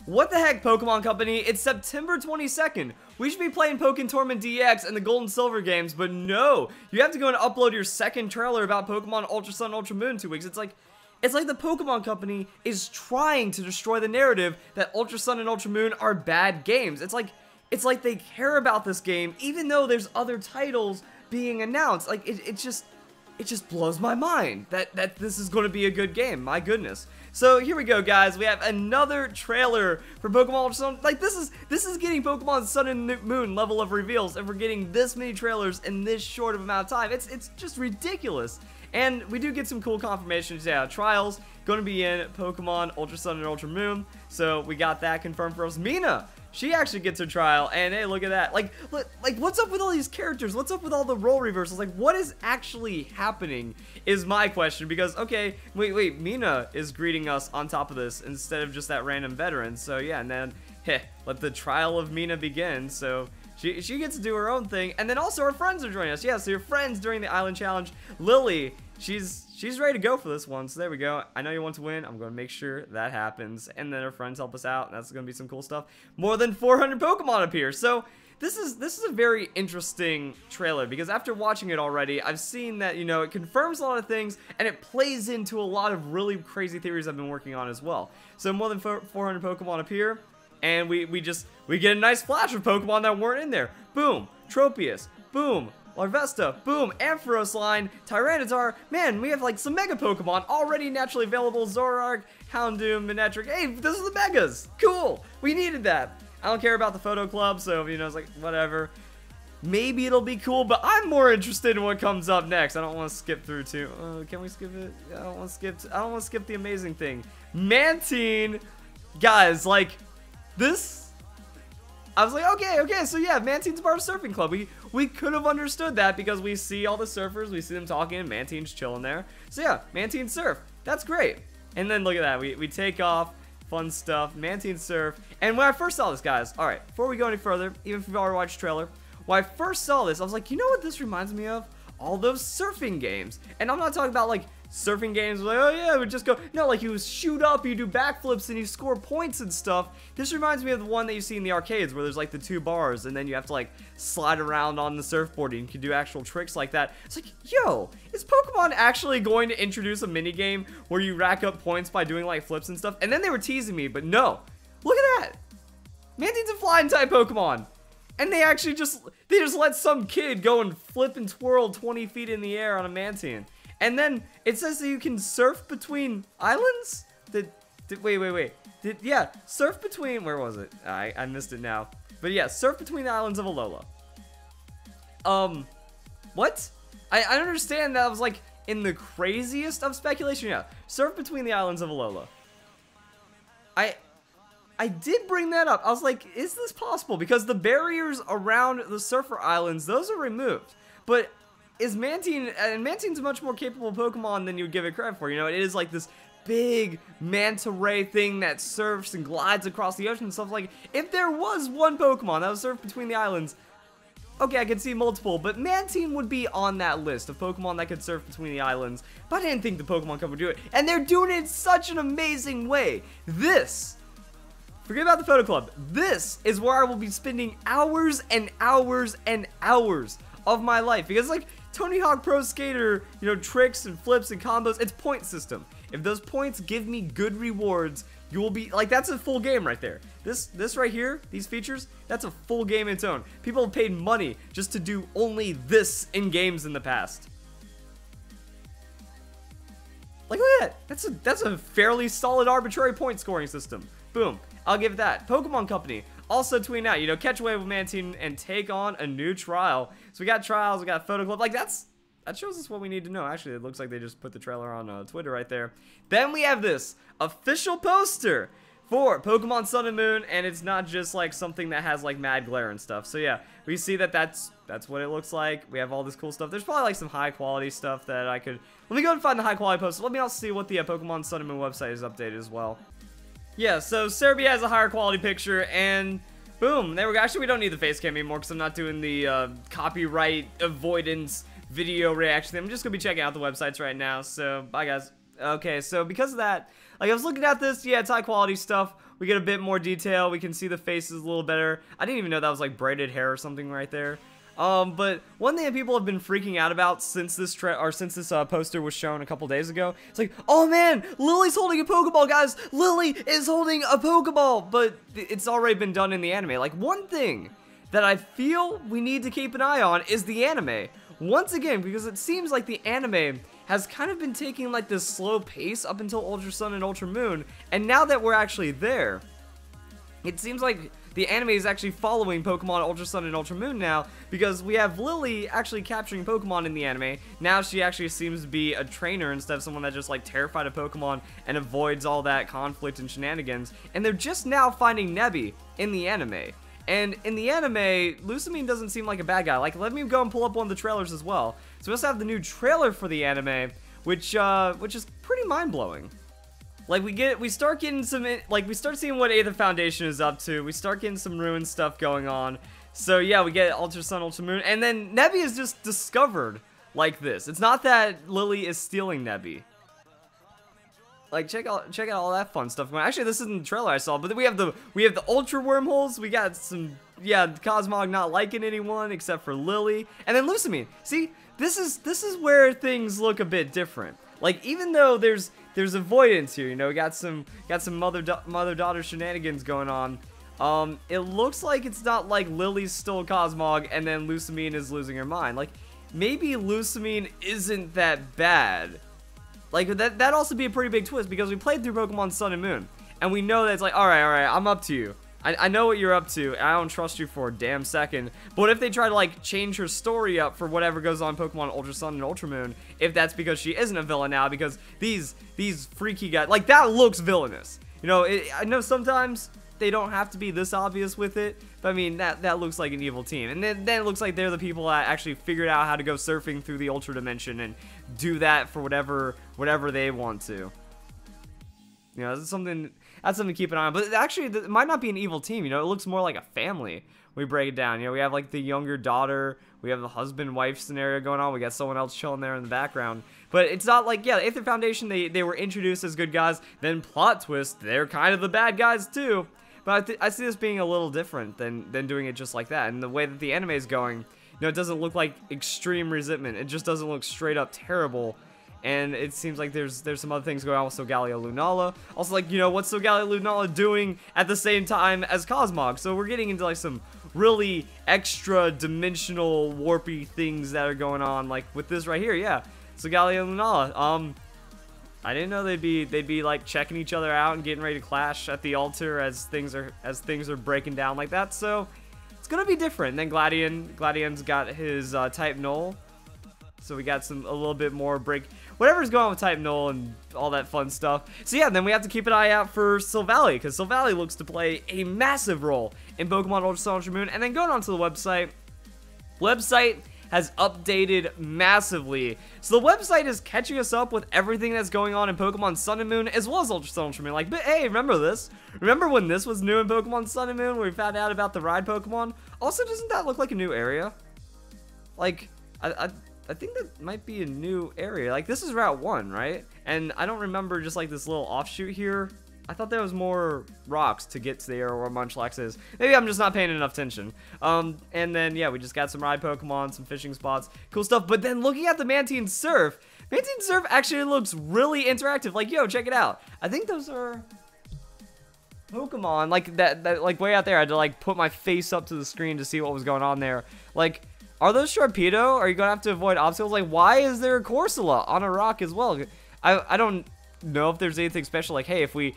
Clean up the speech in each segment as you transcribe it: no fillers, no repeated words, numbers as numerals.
What the heck, Pokemon Company? It's September 22nd. We should be playing Pokémon Tournament DX and the Gold and Silver games, but no. You have to go and upload your second trailer about Pokemon Ultra Sun, Ultra Moon in 2 weeks. It's like the Pokemon Company is trying to destroy the narrative that Ultra Sun and Ultra Moon are bad games. It's like they care about this game, even though there's other titles being announced. Like, it just blows my mind that this is going to be a good game. My goodness. So here we go, guys. We have another trailer for Pokemon Ultra Sun. Like, this is getting Pokemon Sun and Moon level of reveals, and we're getting this many trailers in this short of amount of time. It's just ridiculous. And we do get some cool confirmations. Yeah, trials going to be in Pokemon Ultra Sun and Ultra Moon. So we got that confirmed for us. Mina, she actually gets her trial, and hey, look at that. Like, what's up with all these characters? What's up with all the role reversals? Like, what is actually happening is my question, because, okay, wait, Mina is greeting us on top of this instead of just that random veteran. So, yeah, and then, let the trial of Mina begin. So, she gets to do her own thing, and then also her friends are joining us. Yeah, so your friends during the Island Challenge, Lily, she's ready to go for this one. So there we go. I know you want to win. I'm going to make sure that happens. And then her friends help us out. And that's going to be some cool stuff. More than 400 Pokemon appear. So this is a very interesting trailer, because after watching it already, I've seen that, you know, it confirms a lot of things and it plays into a lot of really crazy theories I've been working on as well. So more than 400 Pokemon appear, and we get a nice flash of Pokemon that weren't in there. Boom, Tropius. Boom, Larvesta, boom, Ampharos line, Tyranitar. Man, we have like some Mega Pokemon already naturally available. Zoroark, Houndoom, Manectric. Hey, those are the Megas. Cool. We needed that. I don't care about the Photo Club, so, you know, it's like, whatever. Maybe it'll be cool, but I'm more interested in what comes up next. I don't want to skip through too. Can we skip it? I don't want to skip the amazing thing. Mantine. Guys, like, this, I was like, okay, so yeah, Mantine's part of Surfing Club. We could have understood that because we see all the surfers, we see them talking, and Mantine's chilling there. So yeah, Mantine surf. That's great. And then look at that, we take off, fun stuff, Mantine surf. And when I first saw this, guys, alright, before we go any further, even if you've already watched the trailer, when I first saw this, I was like, you know what this reminds me of? All those surfing games. And I'm not talking about like surfing games like, oh yeah, we just go, no, like you shoot up, you do backflips, and you score points and stuff. This reminds me of the one that you see in the arcades where there's like the 2 bars and then you have to like slide around on the surfboard and you can do actual tricks like that. It's like, yo, is Pokemon actually going to introduce a mini game where you rack up points by doing like flips and stuff? And then they were teasing me, but no, look at that. Mantine's a flying type Pokemon. And they actually just let some kid go and flip and twirl 20 feet in the air on a Mantine. And then it says that you can surf between islands? Wait. Yeah, surf between, where was it? I missed it now. But yeah, surf between the islands of Alola. What? I don't understand. That was like in the craziest of speculation. Yeah, surf between the islands of Alola. I did bring that up. I was like, is this possible? Because the barriers around the surfer islands, those are removed. But is Mantine, and Mantine's a much more capable Pokemon than you would give it credit for. You know, it is like this big manta ray thing that surfs and glides across the ocean and stuff. Like, if there was one Pokemon that would surf between the islands, okay, I could see multiple, but Mantine would be on that list of Pokemon that could surf between the islands. But I didn't think the Pokemon Company would do it, and they're doing it in such an amazing way. Forget about the Photo Club. This is where I will be spending hours and hours and hours of my life, because like Tony Hawk Pro Skater, you know, tricks and flips and combos, it's point system. If those points give me good rewards, you will be like, that's a full game right there. This right here, these features, that's a full game in its own. People have paid money just to do only this in games in the past. Like, look at that. That's a fairly solid arbitrary point scoring system. Boom. I'll give it that. Pokemon Company also tweeting out, you know, catch a wave with Mantine and take on a new trial. So we got trials, we got Photo Club. Like, that shows us what we need to know. Actually, it looks like they just put the trailer on Twitter right there. Then we have this official poster for Pokemon Sun and Moon, and it's not just like something that has like mad glare and stuff. So yeah, we see that that's what it looks like. We have all this cool stuff. There's probably like some high quality stuff that I could, let me go and find the high quality poster. Let me also see what the Pokemon Sun and Moon website is updated as well. Yeah, so Serbia has a higher quality picture, and boom, there we go. Actually, we don't need the face cam anymore because I'm not doing the copyright avoidance video reaction thing. I'm just going to be checking out the websites right now, so bye guys. Okay, so because of that, like I was looking at this, yeah, it's high quality stuff. We get a bit more detail. We can see the faces a little better. I didn't even know that was like braided hair or something right there. But one thing that people have been freaking out about since this poster was shown a couple days ago, it's like, oh man, Lily's holding a Pokeball, guys. Lily is holding a Pokeball, but it's already been done in the anime. Like, one thing that I feel we need to keep an eye on is the anime. Once again, because it seems like the anime has kind of been taking like this slow pace up until Ultra Sun and Ultra Moon, and now that we're actually there, it seems like the anime is actually following Pokemon Ultra Sun and Ultra Moon now, because we have Lily actually capturing Pokemon in the anime. Now she actually seems to be a trainer instead of someone that just like terrified of Pokemon and avoids all that conflict and shenanigans. And they're just now finding Nebby in the anime. And in the anime, Lusamine doesn't seem like a bad guy. Like, let me go and pull up one of the trailers as well. So we also have the new trailer for the anime, which is pretty mind-blowing. Like, we start getting some, like, we start seeing what Aether Foundation is up to. We start getting some ruin stuff going on. So yeah, we get Ultra Sun, Ultra Moon, and then Nebby is just discovered like this. It's not that Lily is stealing Nebby. Like, check out all that fun stuff going on. Actually, this isn't the trailer I saw, but then we have the Ultra Wormholes. We got some, yeah, Cosmog not liking anyone except for Lily, and then Lusamine. See, this is where things look a bit different. Like, even though there's avoidance here, you know, we got some mother-daughter shenanigans going on. It looks like it's not like Lily stole Cosmog and then Lusamine is losing her mind. Like, maybe Lusamine isn't that bad. Like, that'd also be a pretty big twist, because we played through Pokemon Sun and Moon, and we know that it's like, alright, I'm up to you. I know what you're up to, and I don't trust you for a damn second. But if they try to, like, change her story up for whatever goes on Pokemon Ultra Sun and Ultra Moon, if that's because she isn't a villain now, because these freaky guys, like, that looks villainous. You know, I know sometimes they don't have to be this obvious with it, but I mean, that looks like an evil team. And then it looks like they're the people that actually figured out how to go surfing through the Ultra Dimension and do that for whatever they want to. You know, that's something to keep an eye on. But actually, it might not be an evil team, you know, it looks more like a family. We break it down, you know, we have like the younger daughter, we have the husband-wife scenario going on, we got someone else chilling there in the background. But it's not like, yeah, the Aether Foundation, they were introduced as good guys, then plot twist, they're kind of the bad guys too. But I see this being a little different than doing it just like that. And the way that the anime is going, you know, it doesn't look like extreme resentment. It just doesn't look straight up terrible. And it seems like there's some other things going on with Solgaleo Lunala. Also, like, you know, what's Solgaleo Lunala doing at the same time as Cosmog? So we're getting into like some really extra dimensional warpy things that are going on, like with this right here. Yeah, Solgaleo Lunala. I didn't know they'd be like checking each other out and getting ready to clash at the altar as things are breaking down like that. So it's gonna be different. And then Gladian's got his type null. So we got a little bit more whatever's going on with type null and all that fun stuff. So yeah, then we have to keep an eye out for Silvally, because Silvally looks to play a massive role in Pokemon Ultra Sun, Ultra Moon. And then going on to the website has updated massively. So the website is catching us up with everything that's going on in Pokemon Sun and Moon, as well as Ultra Sun, Ultra Moon. Like, but hey, remember this? Remember when this was new in Pokemon Sun and Moon, where we found out about the ride Pokemon? Also, doesn't that look like a new area? Like, I think that might be a new area. Like, this is Route 1, right? And I don't remember just like this little offshoot here. I thought there was more rocks to get to the area where Munchlax is. Maybe I'm just not paying enough attention. And then, yeah, we just got some ride Pokemon, some fishing spots, cool stuff. But then looking at the Mantine Surf actually looks really interactive. Like, yo, check it out. I think those are Pokemon, like that like way out there. I had to like put my face up to the screen to see what was going on there. Like, are those Sharpedo? Are you gonna have to avoid obstacles? Like, why is there a Corsola on a rock as well? I don't know if there's anything special. Like, hey, if we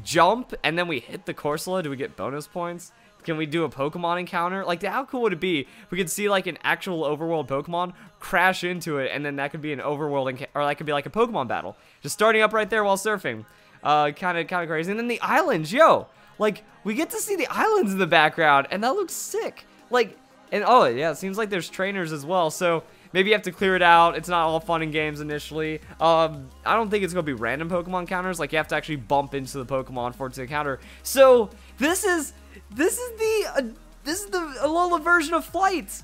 jump and then we hit the Corsola, do we get bonus points? Can we do a Pokemon encounter? Like, how cool would it be if we could see like an actual overworld Pokemon crash into it, and then that could be an overworld or that could be like a Pokemon battle, just starting up right there while surfing. Kind of crazy. And then the islands, yo, like we get to see the islands in the background, and that looks sick. Like, and oh yeah, it seems like there's trainers as well. So maybe you have to clear it out. It's not all fun and games initially. I don't think it's gonna be random Pokemon counters. Like, you have to actually bump into the Pokemon for it to encounter. So this is the Alola version of Flight.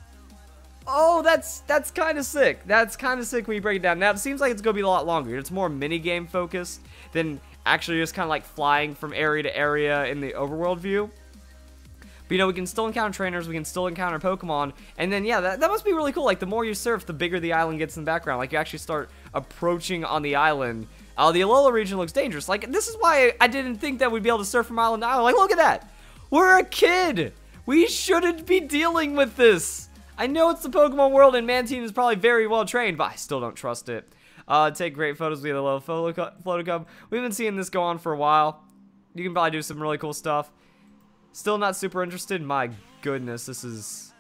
Oh, that's kind of sick. That's kind of sick when you break it down. Now, it seems like it's going to be a lot longer. It's more mini-game focused than actually just kind of like flying from area to area in the overworld view. But, you know, we can still encounter trainers, we can still encounter Pokemon, and then, yeah, that must be really cool. Like, the more you surf, the bigger the island gets in the background. Like, you actually start approaching on the island. The Alola region looks dangerous. Like, this is why I didn't think that we'd be able to surf from island to island. Like, look at that! We're a kid! We shouldn't be dealing with this! I know it's the Pokemon world, and Mantine is probably very well trained, but I still don't trust it. Take great photos via the little photo cub. We've been seeing this go on for a while. You can probably do some really cool stuff. Still not super interested. My goodness, this is...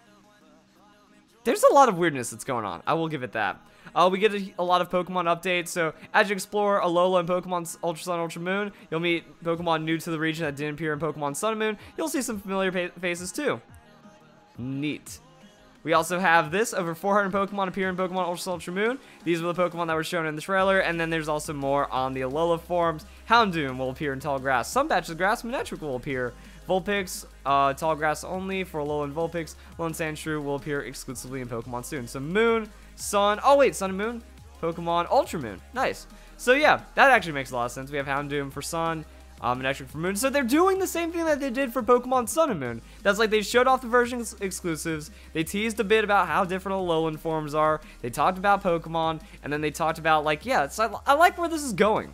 There's a lot of weirdness that's going on. I will give it that. We get a lot of Pokemon updates. So, as you explore Alola and Pokemon Ultra Sun, Ultra Moon, you'll meet Pokemon new to the region that didn't appear in Pokemon Sun and Moon. You'll see some familiar faces too. Neat. We also have this. Over 400 Pokemon appear in Pokemon Ultra Sun, Ultra Moon. These were the Pokemon that were shown in the trailer. And then there's also more on the Alola forms. Houndoom will appear in tall grass. Some batches of grass, Manectric will appear. Vulpix, tall grass only for Alola and Vulpix. Lone Sandshrew will appear exclusively in Pokemon soon. So Moon, Sun, oh wait, Sun and Moon, Pokemon Ultra Moon. Nice. So yeah, that actually makes a lot of sense. We have Houndoom for Sun, Manectric for Moon. So they're doing the same thing that they did for Pokemon Sun and Moon. That's like they showed off the version exclusives. They teased a bit about how different Alolan forms are. They talked about Pokemon, and then they talked about like, yeah, I like where this is going.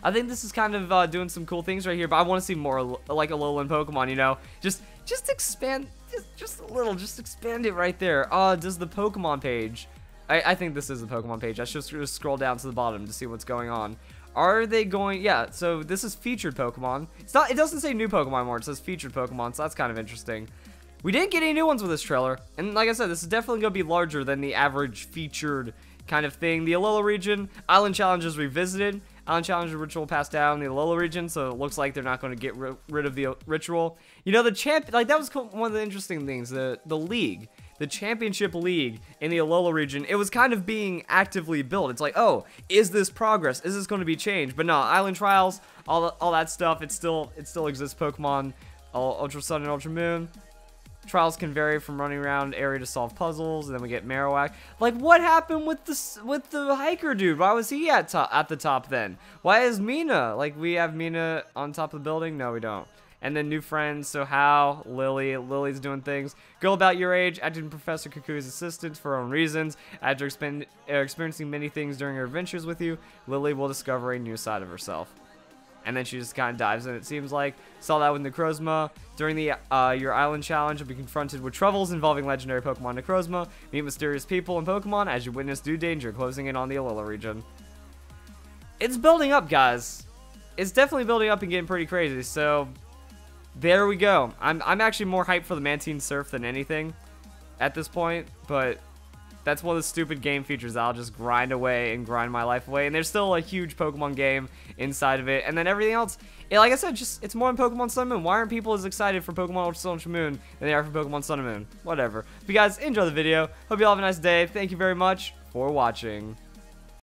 I think this is kind of doing some cool things right here, but I want to see more like Alola and Pokemon, you know? Just expand, just a little, just expand it right there. Does the Pokemon page, I think this is the Pokemon page. I should just scroll down to the bottom to see what's going on. Are they going, yeah, so this is featured Pokemon. It doesn't say new Pokemon anymore, it says featured Pokemon, so that's kind of interesting. We didn't get any new ones with this trailer, and like I said, this is definitely going to be larger than the average featured kind of thing. The Alola region, Island Challenges revisited. Island Challenger ritual passed down in the Alola region, so it looks like they're not going to get rid of the ritual. You know, the like that was one of the interesting things. The league, the championship league in the Alola region, it was kind of being actively built. It's like, oh, is this progress? Is this going to be changed? But no, Island Trials, all that stuff, it still exists. Pokemon Ultra Sun and Ultra Moon. Trials can vary from running around area to solve puzzles, and then we get Marowak. Like, what happened with the hiker dude? Why was he at the top then? Why is Mina? Like, we have Mina on top of the building? No, we don't. And then new friends, so Hal, Lily's doing things. Girl about your age, acting Professor Cuckoo's assistant for her own reasons. After experiencing many things during her adventures with you, Lily will discover a new side of herself. And then she just kind of dives in, it seems like. Saw that with Necrozma. During the your island challenge, you'll be confronted with troubles involving legendary Pokemon Necrozma. Meet mysterious people and Pokemon as you witness new danger closing in on the Alola region. It's building up, guys. It's definitely building up and getting pretty crazy, so there we go. I'm actually more hyped for the Mantine Surf than anything at this point, but that's one of the stupid game features that I'll just grind away and grind my life away. And there's still a huge Pokemon game inside of it. And then everything else, like I said, it's more in Pokemon Sun and Moon. Why aren't people as excited for Pokemon Ultra Sun Ultra Moon than they are for Pokemon Sun and Moon? Whatever. If you guys enjoy the video, hope you all have a nice day. Thank you very much for watching.